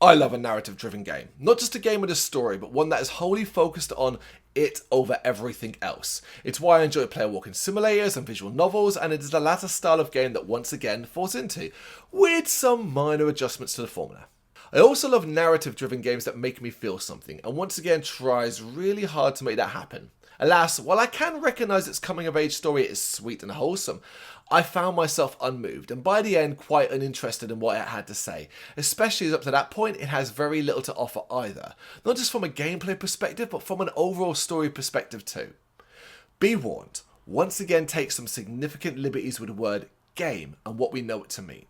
I love a narrative-driven game. Not just a game with a story, but one that is wholly focused on it over everything else. It's why I enjoy player walking simulators and visual novels, and it is the latter style of game that once again falls into, with some minor adjustments to the formula. I also love narrative-driven games that make me feel something, and once again tries really hard to make that happen. Alas, while I can recognise its coming-of-age story is sweet and wholesome, I found myself unmoved, and by the end quite uninterested in what it had to say, especially as up to that point it has very little to offer either, not just from a gameplay perspective, but from an overall story perspective too. Be warned, once again take some significant liberties with the word game and what we know it to mean.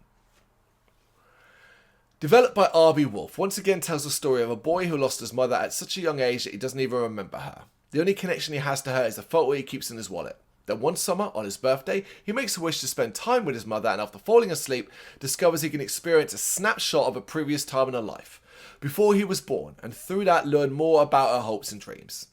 Developed by R.B. Wolf, once again tells the story of a boy who lost his mother at such a young age that he doesn't even remember her. The only connection he has to her is a photo he keeps in his wallet. Then one summer, on his birthday, he makes a wish to spend time with his mother, and after falling asleep, discovers he can experience a snapshot of a previous time in her life, before he was born, and through that learn more about her hopes and dreams.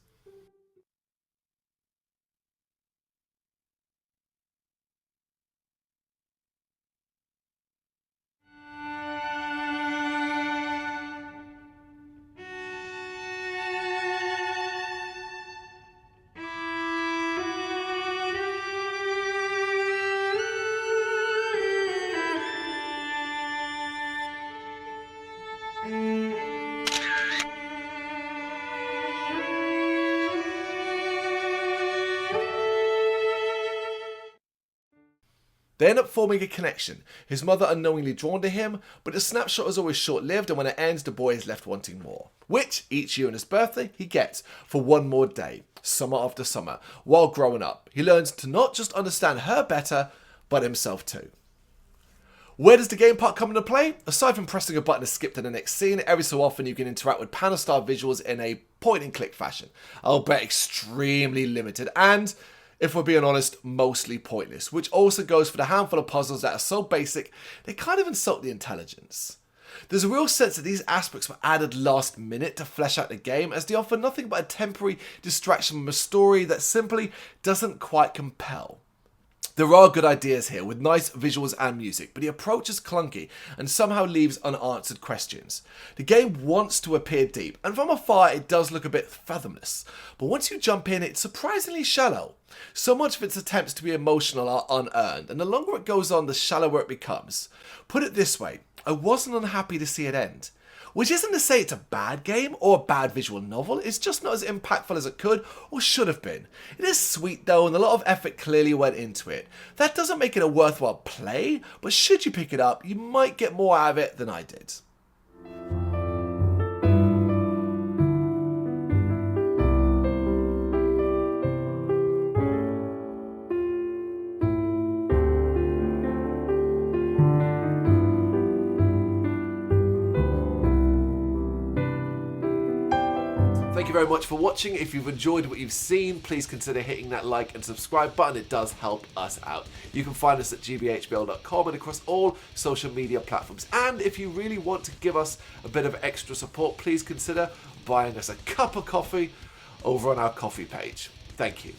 They end up forming a connection, his mother unknowingly drawn to him, but the snapshot is always short-lived, and when it ends the boy is left wanting more. Which, each year on his birthday, he gets for one more day, summer after summer, while growing up. He learns to not just understand her better, but himself too. Where does the game part come into play? Aside from pressing a button to skip to the next scene, every so often you can interact with panel-style visuals in a point-and-click fashion. I'll bet extremely limited and, if we're being honest, mostly pointless, which also goes for the handful of puzzles that are so basic, they kind of insult the intelligence. There's a real sense that these aspects were added last minute to flesh out the game, as they offer nothing but a temporary distraction from a story that simply doesn't quite compel. There are good ideas here, with nice visuals and music, but the approach is clunky and somehow leaves unanswered questions. The game wants to appear deep, and from afar it does look a bit fathomless, but once you jump in it's surprisingly shallow. So much of its attempts to be emotional are unearned, and the longer it goes on the shallower it becomes. Put it this way, I wasn't unhappy to see it end. Which isn't to say it's a bad game or a bad visual novel, it's just not as impactful as it could or should have been. It is sweet though, and a lot of effort clearly went into it. That doesn't make it a worthwhile play, but should you pick it up, you might get more out of it than I did. Thank you very much for watching. If you've enjoyed what you've seen, please consider hitting that like and subscribe button. It does help us out. You can find us at gbhbl.com and across all social media platforms. And if you really want to give us a bit of extra support, please consider buying us a cup of coffee over on our coffee page. Thank you.